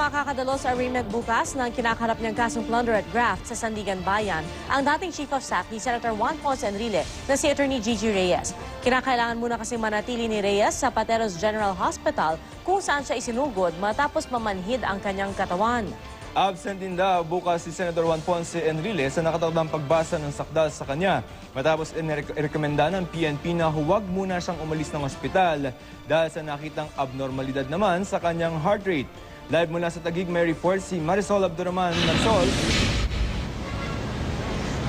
makakadalo sa arraignment bukas ng kinakaharap niyang kasong plunder at graft sa Sandigan Bayan ang dating Chief of Staff ni Senator Juan Ponce Enrile na si Attorney Gigi Reyes. Kinakailangan muna kasi manatili ni Reyes sa Pateros General Hospital kung saan siya isinugod matapos mamanhid ang kanyang katawan. Absent din daw bukas si Senator Juan Ponce Enrile sa nakataodang pagbasa ng sakdal sa kanya. Matapos irekomenda ng PNP na huwag muna siyang umalis ng ospital dahil sa nakitang abnormalidad naman sa kanyang heart rate. Live mula sa Taguig, may report si Marisol Abdurrahman Nansol.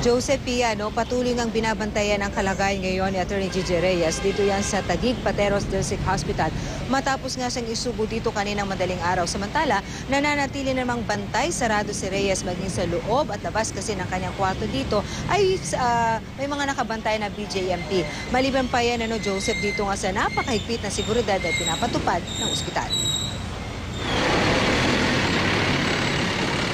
Joseph Pia, patuloy ngang binabantayan ang kalagayan ngayon ni Attorney Gigi Reyes. Dito yan sa Taguig Pateros District Hospital. Matapos nga siyang isugo dito kaninang madaling araw. Samantala, nananatili namang bantay sarado si Reyes maging sa loob at labas kasi ng kanyang kwarto dito ay may mga nakabantay na BJMP. Maliban pa yan, Joseph, dito nga sa napakahigpit na seguridad ay pinapatupad ng ospital.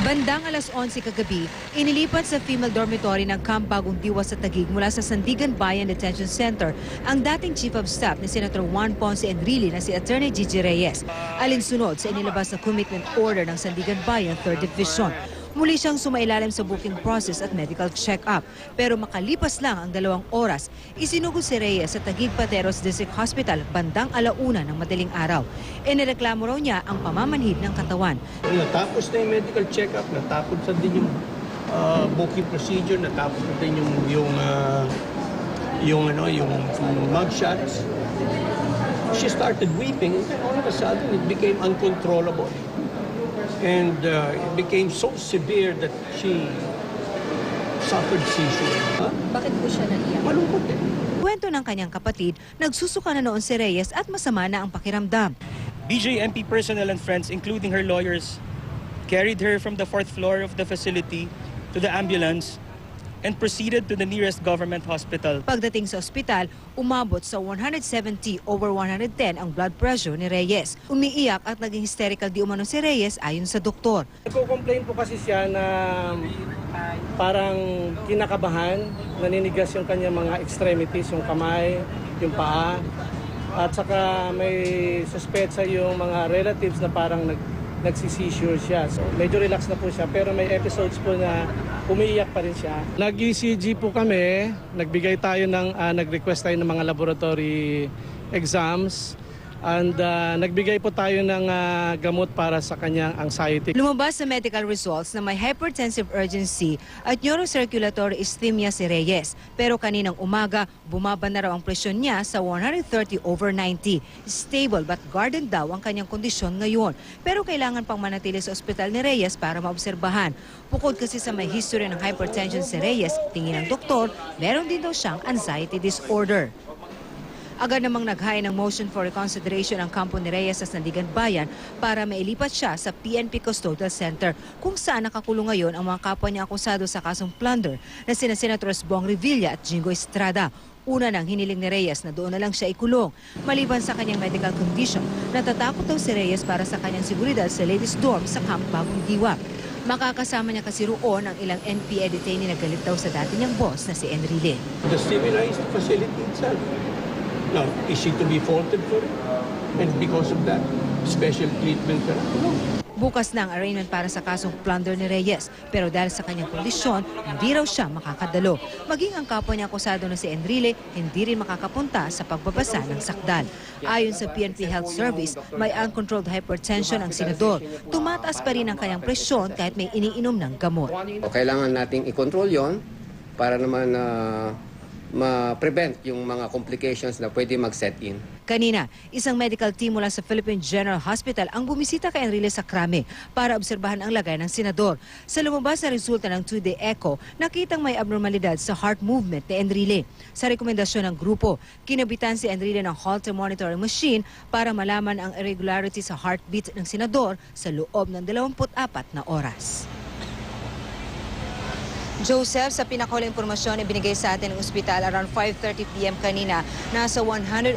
Bandang alas 11 kagabi, inilipat sa female dormitory ng Camp Bagong Diwa sa Taguig mula sa Sandigan Bayan Detention Center ang dating Chief of Staff ni Senator Juan Ponce Enrile na si Attorney Gigi Reyes. Alinsunod sa inilabas na commitment order ng Sandigan Bayan 3rd Division. Muli siyang sumailalim sa booking process at medical check-up. Pero makalipas lang ang 2 oras, isinugod si Reyes sa Taguig Pateros District Hospital bandang alauna ng madaling araw. Inireklamo raw niya ang pamamanhid ng katawan. Natapos na yung medical check-up, natapos na din yung booking procedure, natapos na din yung mugshots. She started weeping and then all of a sudden it became uncontrollable. And it became so severe that she suffered seizure. Bakit po siya naiyak? Malungkot eh. Kwento ng kanyang kapatid, nagsusuka na noon si Reyes at masama na ang pakiramdam. BJMP personnel and friends, including her lawyers, carried her from the 4th floor of the facility to the ambulance and proceeded to the nearest government hospital. Pagdating sa ospital, umabot sa 170/110 ang blood pressure ni Reyes. Umiiyak at naging hysterical di umano si Reyes ayon sa doktor. Nagko-complain po kasi siya na parang kinakabahan, naninigas yung kanyang mga extremities, yung kamay, yung paa. At saka may suspetsa yung mga relatives na parang nagsisissure siya. So, medyo relax na po siya pero may episodes po na umiiyak pa rin siya. Nag-ECG po kami, nag-request tayo ng mga laboratory exams and nagbigay po tayo ng gamot para sa kanyang anxiety. Lumabas sa medical results na may hypertensive urgency at neurocirculatory ischemia si Reyes. Pero kaninang umaga, bumaba na raw ang presyon niya sa 130/90. Stable but guarded daw ang kanyang kondisyon ngayon. Pero kailangan pang manatili sa ospital ni Reyes para maobserbahan. Bukod kasi sa may history ng hypertension si Reyes, tingin ng doktor, meron din daw siyang anxiety disorder. Agad namang naghain ng motion for reconsideration ang kampo ni Reyes sa Sandigan Bayan para mailipat siya sa PNP Custodial Center kung saan nakakulong ngayon ang mga kapwa niya akusado sa kasong plunder na sina Senators Bong Revilla at Jingo Estrada. Una nang hiniling ni Reyes na doon na lang siya ikulong. Maliban sa kanyang medical condition, natatakot daw si Reyes para sa kanyang seguridad sa ladies dorm sa Camp Bagong Diwa. Makakasama niya kasi roon ang ilang NPA detainee na galit daw sa dati niyang boss na si Enrile. The civilized facility itself. Now, is she to be faulted for it? And because of that, special treatment ka na? No. Bukas na ang arraignment para sa kasong plunder ni Reyes. Pero dahil sa kanyang kondisyon, hindi raw siya makakadalo. Maging ang kapwa niya akusado na si Enrile, hindi rin makakapunta sa pagbabasa ng sakdal. Ayon sa PNP Health Service, may uncontrolled hypertension ang senador. Tumataas pa rin ang kanyang presyon kahit may iniinom ng gamot. Kailangan nating i-control yon para naman ma-prevent yung mga complications na pwede mag-set in. Kanina, isang medical team mula sa Philippine General Hospital ang bumisita kay Enrile sa Krame para obserbahan ang lagay ng senador. Sa lumabas na resulta ng 2-day echo, nakitang may abnormalidad sa heart movement ni Enrile. Sa rekomendasyon ng grupo, kinabitan si Enrile ng Holter monitoring machine para malaman ang irregularity sa heartbeat ng senador sa loob ng 24 na oras. Joseph, sa pinakahuling impormasyon na binigay sa atin ng ospital around 5:30 p.m. kanina, nasa 100/70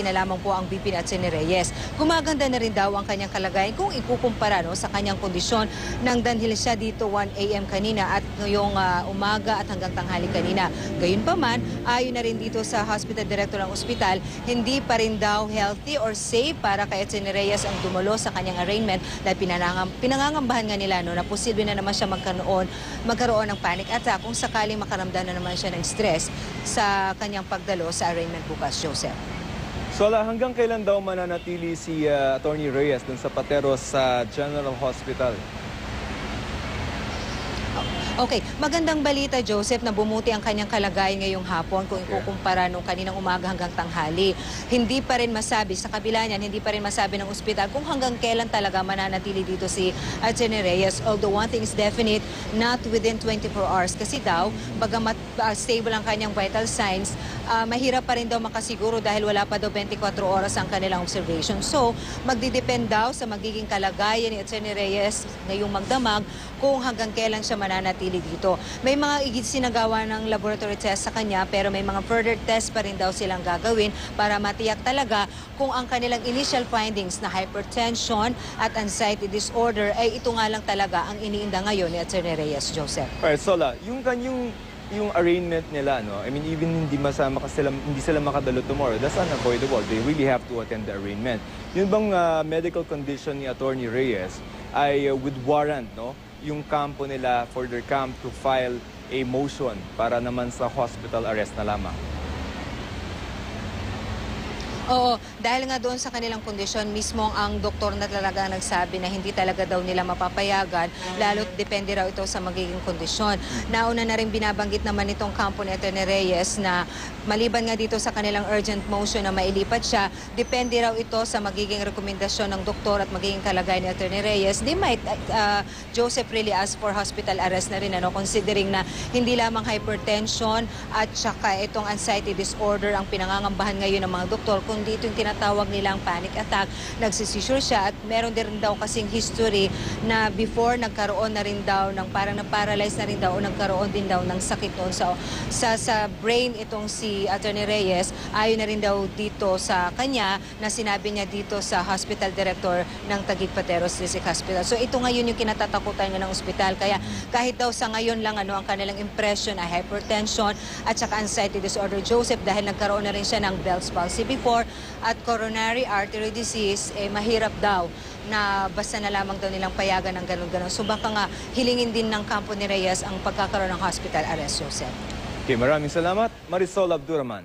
na lamang po ang BP at ni Reyes. Gumaganda na rin daw ang kanyang kalagayan kung ikukumpara sa kanyang kondisyon nang danhil siya dito 1 a.m. kanina at ngayong umaga at hanggang tanghali kanina. Gayunpaman, ayon na rin dito sa hospital director ng ospital, hindi pa rin daw healthy or safe para kay ni Reyes ang dumalo sa kanyang arraignment dahil pinangangambahan nga nila na posible na naman siya magkaroon ng panic attack kung sakaling makaramdam na naman siya ng stress sa kanyang pagdalo sa arraignment bukas, Joseph. Sola, hanggang kailan daw mananatili si Attorney Reyes dun sa Pateros sa General Hospital? Okay, magandang balita, Joseph, na bumuti ang kanyang kalagayan ngayong hapon kung ikukumpara nung kaninang umaga hanggang tanghali. Hindi pa rin masabi, sa kabila niyan, hindi pa rin masabi ng ospital kung hanggang kailan talaga mananatili dito si Atty. Reyes. Although one thing is definite, not within 24 hours. Kasi daw, bagamat stable ang kanyang vital signs, mahirap pa rin daw makasiguro dahil wala pa daw 24 oras ang kanilang observation. So, magdidepend daw sa magiging kalagayan ni Atty. Reyes ngayong magdamag kung hanggang kailan siya mananatili dito. May mga sinagawa ng laboratory test sa kanya pero may mga further test pa rin daw silang gagawin para matiyak talaga kung ang kanilang initial findings na hypertension at anxiety disorder ay ito nga lang talaga ang iniinda ngayon ni Atty. Reyes, Joseph. Alright, Sola, yung arraignment nila, no? I mean, even hindi sila makadalo tomorrow, that's unavoidable. They really have to attend the arraignment. Yun bang medical condition ni Attorney Reyes ay would warrant, no? Yung kampo nila for their camp to file a motion para naman sa hospital arrest na lamang? Oo, dahil nga doon sa kanilang kondisyon, mismo ang doktor na talaga nagsabi na hindi talaga daw nila mapapayagan, lalo't depende raw ito sa magiging kondisyon. Nauna na rin binabanggit naman itong kampo ni Atty. Reyes na maliban nga dito sa kanilang urgent motion na mailipat siya, depende raw ito sa magiging rekomendasyon ng doktor at magiging kalagayan ni Atty. Reyes. They might, Joseph, really ask for hospital arrest na rin, considering na hindi lamang hypertension at saka itong anxiety disorder ang pinangangambahan ngayon ng mga doktor, kundi ito yung tinatawag nilang panic attack. Nagsisisure siya at meron din daw kasing history na before nagkaroon na rin daw ng parang na-paralyze na rin daw o nagkaroon din daw ng sakit noon sa brain itong si Atty. Reyes. Ayon na rin daw dito sa kanya na sinabi niya dito sa hospital director ng Taguig Pateros District Hospital. So ito ngayon yung kinatatakutan nga ng ospital. Kaya kahit daw sa ngayon lang ang kanilang impression ay hypertension at saka anxiety disorder, Joseph, dahil nagkaroon na rin siya ng Bell's palsy before at coronary artery disease, mahirap daw na basta na lamang daw nilang payagan ng ganun-ganun. So baka nga hilingin din ng kampo ni Reyes ang pagkakaroon ng hospital arrest, Joseph. Okay, maraming salamat, Marisol Abduraman.